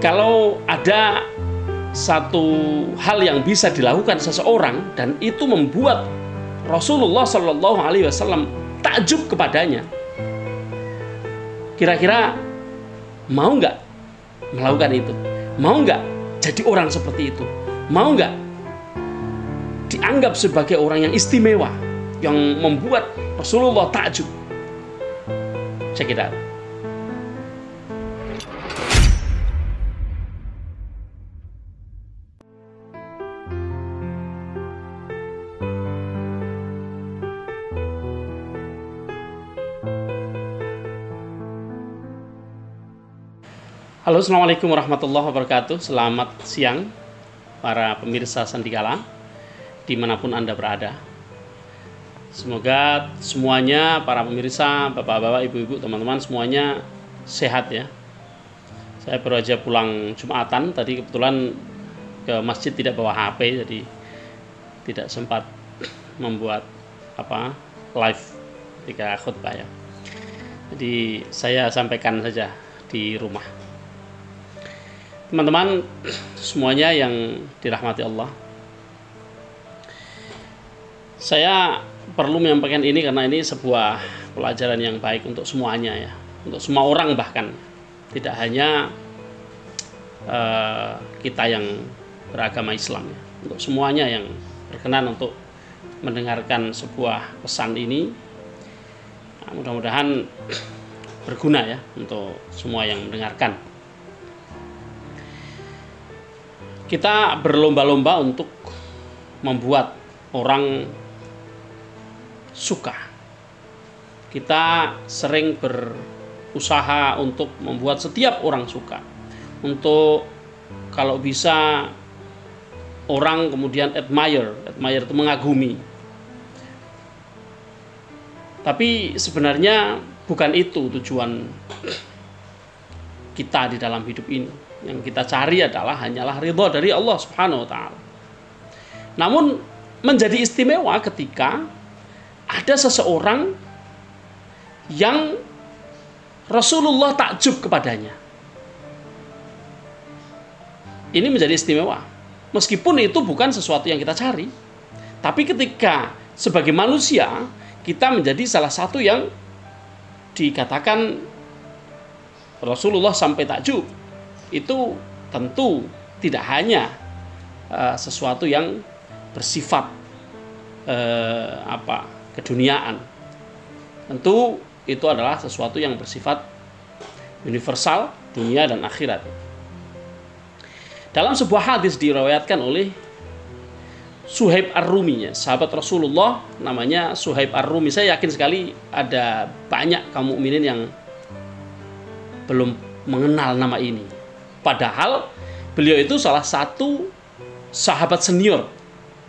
Kalau ada satu hal yang bisa dilakukan seseorang dan itu membuat Rasulullah Shallallahu Alaihi Wasallam takjub kepadanya, kira-kira mau nggak melakukan itu? Mau nggak jadi orang seperti itu? Mau nggak dianggap sebagai orang yang istimewa, yang membuat Rasulullah takjub? Check it out. Halo, assalamualaikum warahmatullahi wabarakatuh. Selamat siang para pemirsa Sandikala dimanapun Anda berada. Semoga semuanya, para pemirsa, bapak-bapak, ibu-ibu, teman-teman semuanya sehat ya. Saya baru aja pulang Jumatan, tadi kebetulan ke masjid tidak bawa HP, jadi tidak sempat membuat live ketika khutbah ya. Jadi saya sampaikan saja di rumah. Teman-teman semuanya yang dirahmati Allah, saya perlu menyampaikan ini karena ini sebuah pelajaran yang baik untuk semuanya ya, untuk semua orang, bahkan tidak hanya kita yang beragama Islam ya, untuk semuanya yang berkenan untuk mendengarkan sebuah pesan ini. Nah, mudah-mudahan berguna ya untuk semua yang mendengarkan. Kita berlomba-lomba untuk membuat orang suka. Kita sering berusaha untuk membuat setiap orang suka. Untuk kalau bisa orang kemudian admire itu mengagumi. Tapi sebenarnya bukan itu tujuan kita di dalam hidup ini. Yang kita cari hanyalah ridha dari Allah Subhanahu wa Ta'ala. Namun menjadi istimewa ketika ada seseorang yang Rasulullah takjub kepadanya. Ini menjadi istimewa. Meskipun itu bukan sesuatu yang kita cari, tapi ketika sebagai manusia kita menjadi salah satu yang dikatakan Rasulullah sampai takjub, itu tentu tidak hanya sesuatu yang bersifat keduniaan. Tentu itu adalah sesuatu yang bersifat universal, dunia dan akhirat. Dalam sebuah hadis diriwayatkan oleh Suhaib Ar-Rumi, sahabat Rasulullah, namanya Suhaib Ar-Rumi. Saya yakin sekali ada banyak kaum mukminin yang belum mengenal nama ini. Padahal beliau itu salah satu sahabat senior,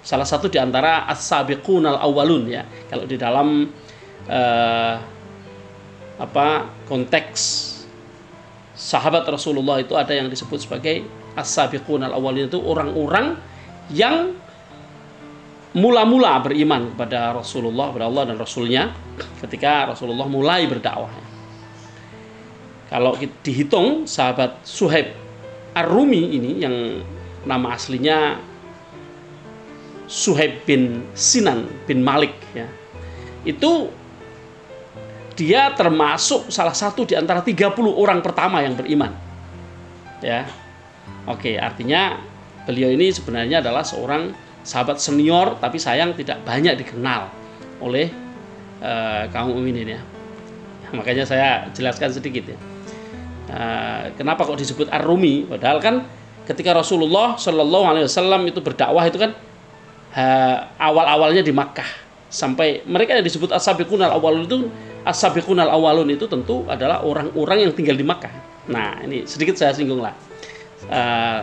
salah satu di antara as-sabiqunal awwalun ya. Kalau di dalam konteks sahabat Rasulullah itu ada yang disebut sebagai as-sabiqunal awwalun, itu orang-orang yang mula-mula beriman kepada Rasulullah, kepada Allah dan Rasulnya ketika Rasulullah mulai berdakwah. Kalau dihitung sahabat Suhaib Ar-Rumi ini yang nama aslinya Suhaib bin Sinan bin Malik ya, itu dia termasuk salah satu di antara 30 orang pertama yang beriman ya. Oke, artinya beliau ini sebenarnya adalah seorang sahabat senior, tapi sayang tidak banyak dikenal oleh kaum mukminin ya. Makanya saya jelaskan sedikit ya. Kenapa kok disebut Ar-Rumi? Padahal kan ketika Rasulullah Shallallahu Alaihi Wasallam itu berdakwah itu kan awal-awalnya di Makkah, sampai mereka yang disebut as-sabiqunal awwalun itu, as-sabiqunal awwalun itu tentu adalah orang-orang yang tinggal di Makkah. Nah, ini sedikit saya singgung lah.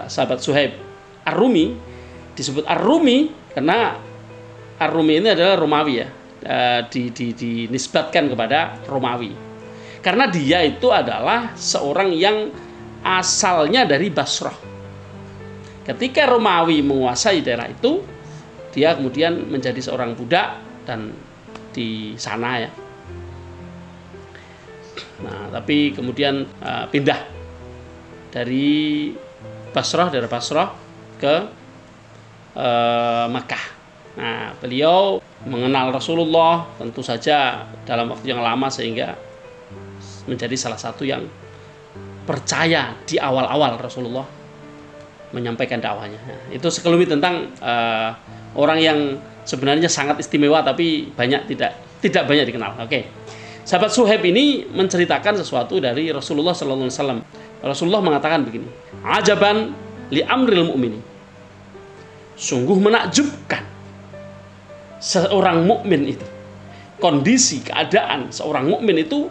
Sahabat Suhaib Ar-Rumi disebut Ar-Rumi karena Ar-Rumi ini adalah Romawi ya, dinisbatkan kepada Romawi. Karena dia itu adalah seorang yang asalnya dari Basrah. Ketika Romawi menguasai daerah itu, dia kemudian menjadi seorang budak dan di sana ya. Nah, tapi kemudian pindah dari Basrah, ke Makkah. Nah, beliau mengenal Rasulullah tentu saja dalam waktu yang lama sehingga menjadi salah satu yang percaya di awal-awal Rasulullah menyampaikan dakwahnya. Nah, itu sekelumit tentang orang yang sebenarnya sangat istimewa tapi tidak banyak dikenal. Oke. Sahabat Suhaib ini menceritakan sesuatu dari Rasulullah sallallahu alaihi wasallam. Rasulullah mengatakan begini, "Ajaban li amril mu'mini." Sungguh menakjubkan seorang mukmin itu. Kondisi, keadaan seorang mukmin itu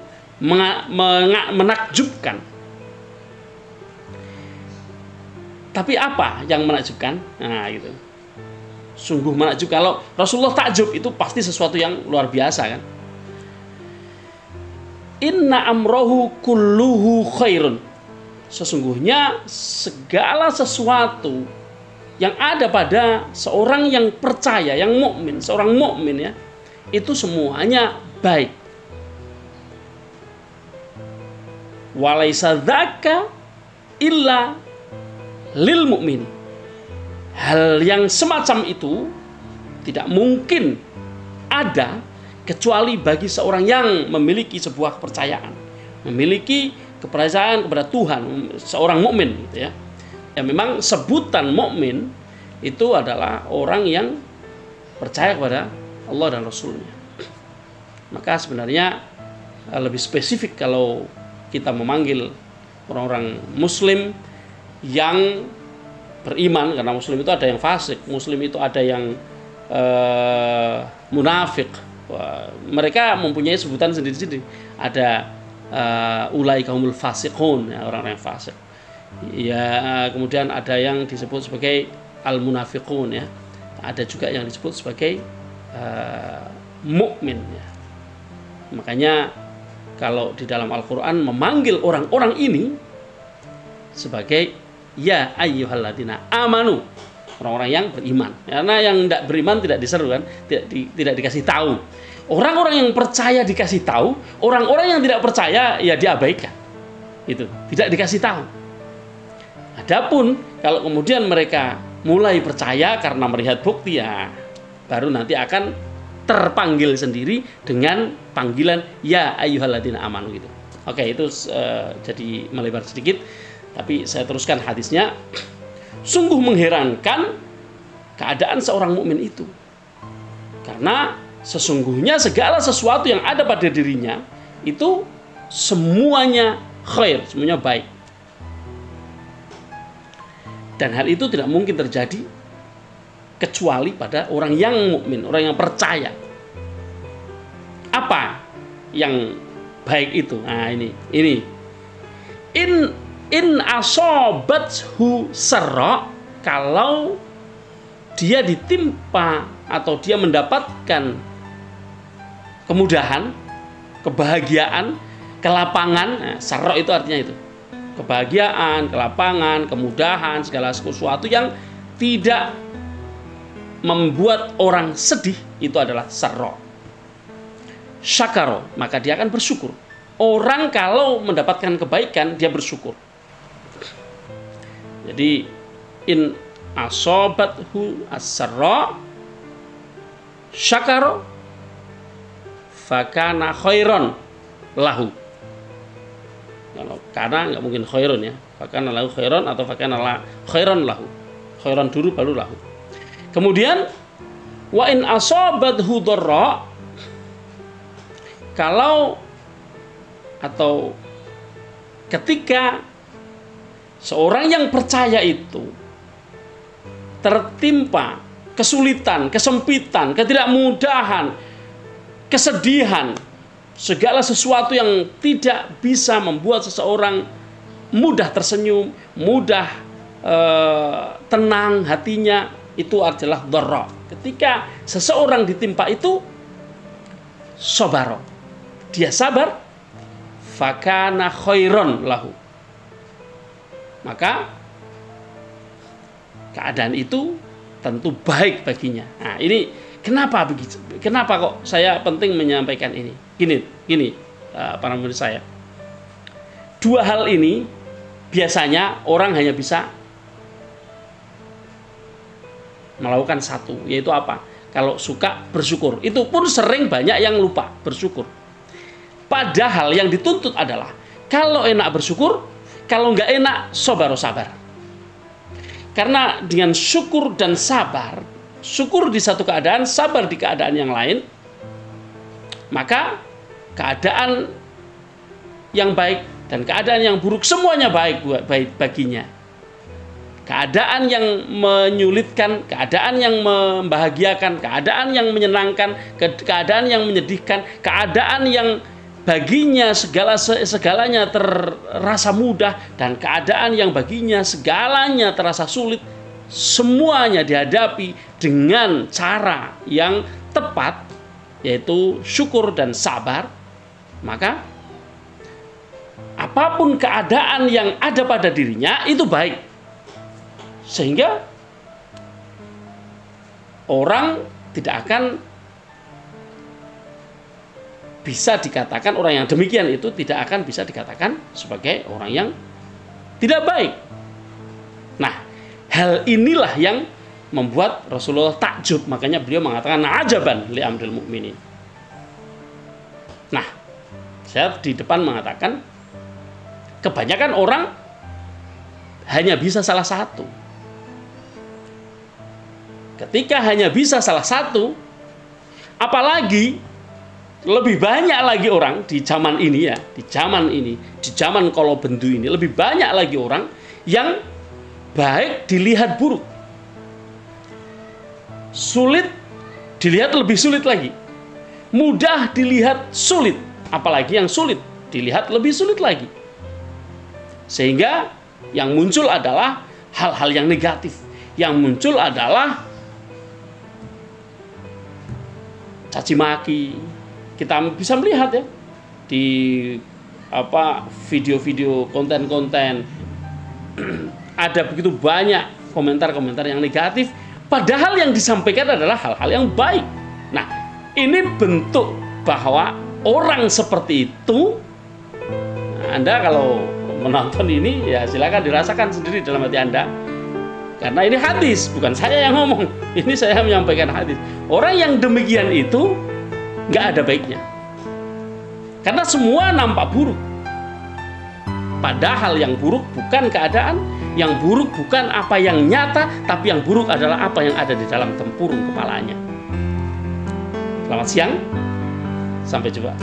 menakjubkan. Tapi apa yang menakjubkan? Nah, gitu. Sungguh menakjubkan. Kalau Rasulullah takjub itu pasti sesuatu yang luar biasa kan? Inna amrohu kulluhu khairun. Sesungguhnya segala sesuatu yang ada pada seorang yang percaya, yang mukmin, seorang mukmin ya, itu semuanya baik. Walaisa dzaka illa lil mu'min. Hal yang semacam itu tidak mungkin ada kecuali bagi seorang yang memiliki sebuah kepercayaan, memiliki kepercayaan kepada Tuhan, seorang mukmin gitu ya. Ya memang sebutan mukmin itu adalah orang yang percaya kepada Allah dan Rasulnya. Maka sebenarnya lebih spesifik kalau kita memanggil orang-orang Muslim yang beriman, karena Muslim itu ada yang fasik, Muslim itu ada yang munafik. Mereka mempunyai sebutan sendiri-sendiri. Ada ulai kaumul fasiqun, ya, orang-orang yang fasik. Ya, kemudian ada yang disebut sebagai al-munafiqun ya. Ada juga yang disebut sebagai mukmin ya. Makanya kalau di dalam Al-Qur'an memanggil orang-orang ini sebagai ya ayyuhalladzina amanu, orang-orang yang beriman. Karena yang tidak beriman tidak diseru kan, tidak dikasih tahu. Orang-orang yang percaya dikasih tahu, orang-orang yang tidak percaya ya diabaikan. Itu, tidak dikasih tahu. Adapun kalau kemudian mereka mulai percaya karena melihat bukti ya, baru nanti akan terpanggil sendiri dengan panggilan ya ayyuhalladzina amanu gitu. Oke, itu jadi melebar sedikit, tapi saya teruskan hadisnya. Sungguh mengherankan keadaan seorang mukmin itu. Karena sesungguhnya segala sesuatu yang ada pada dirinya itu semuanya khair, semuanya baik. Dan hal itu tidak mungkin terjadi kecuali pada orang yang mukmin, orang yang percaya. Apa yang baik itu? Nah, ini. In asobathu sarra, kalau dia ditimpa atau dia mendapatkan kemudahan, kebahagiaan, kelapangan. Nah, sarra itu artinya itu. Kebahagiaan, kelapangan, kemudahan, segala sesuatu yang tidak membuat orang sedih, itu adalah sarra. Syakaro, maka dia akan bersyukur. Orang kalau mendapatkan kebaikan, dia bersyukur. Jadi in asobathu as-sarra syakaro fakana khairon lahu. Kalau karena nggak mungkin khairun ya, fakana lahu khairon atau fakana khairon lahu. Khairon dulu baru lahu. Kemudian wa in asobathu dharra, kalau atau ketika seorang yang percaya itu tertimpa kesulitan, kesempitan, ketidakmudahan, kesedihan, segala sesuatu yang tidak bisa membuat seseorang mudah tersenyum, mudah tenang hatinya, itu adalah dharra. Ketika seseorang ditimpa itu, sabaro, dia sabar, fakana khairon lahu, maka keadaan itu tentu baik baginya. Nah, ini kenapa begitu? Kenapa kok saya penting menyampaikan ini? Gini, para murid saya. Dua hal ini biasanya orang hanya bisa melakukan satu, yaitu apa? Kalau suka bersyukur. Itu pun sering banyak yang lupa bersyukur. Padahal yang dituntut adalah kalau enak bersyukur, kalau nggak enak sabar. Karena dengan syukur dan sabar, syukur di satu keadaan, sabar di keadaan yang lain, maka keadaan yang baik dan keadaan yang buruk semuanya baik baginya. Keadaan yang menyulitkan, keadaan yang membahagiakan, keadaan yang menyenangkan, keadaan yang menyedihkan, keadaan yang baginya segalanya terasa mudah, dan keadaan yang baginya segalanya terasa sulit, semuanya dihadapi dengan cara yang tepat, yaitu syukur dan sabar. Maka apapun keadaan yang ada pada dirinya itu baik. Sehingga orang tidak akan bisa dikatakan, orang yang demikian itu tidak akan bisa dikatakan sebagai orang yang tidak baik. Nah, hal inilah yang membuat Rasulullah takjub. Makanya beliau mengatakan ajaban li amril mu'minin. Nah, saya di depan mengatakan kebanyakan orang hanya bisa salah satu. Ketika hanya bisa salah satu, apalagi lebih banyak lagi orang di zaman ini ya, di zaman kala bendu ini, lebih banyak lagi orang yang baik dilihat buruk, sulit dilihat lebih sulit lagi, mudah dilihat sulit, apalagi yang sulit dilihat lebih sulit lagi. Sehingga yang muncul adalah hal-hal yang negatif. Yang muncul adalah caci maki. Kita bisa melihat ya di video-video, konten-konten, ada begitu banyak komentar-komentar yang negatif, padahal yang disampaikan adalah hal-hal yang baik. Nah, ini bentuk bahwa orang seperti itu, Anda kalau menonton ini ya silakan dirasakan sendiri dalam hati Anda. Karena ini hadis, bukan saya yang ngomong. Ini saya menyampaikan hadis. Orang yang demikian itu nggak ada baiknya. Karena semua nampak buruk. Padahal yang buruk bukan keadaan, yang buruk bukan apa yang nyata, tapi yang buruk adalah apa yang ada di dalam tempurung kepalanya. Selamat siang, sampai jumpa.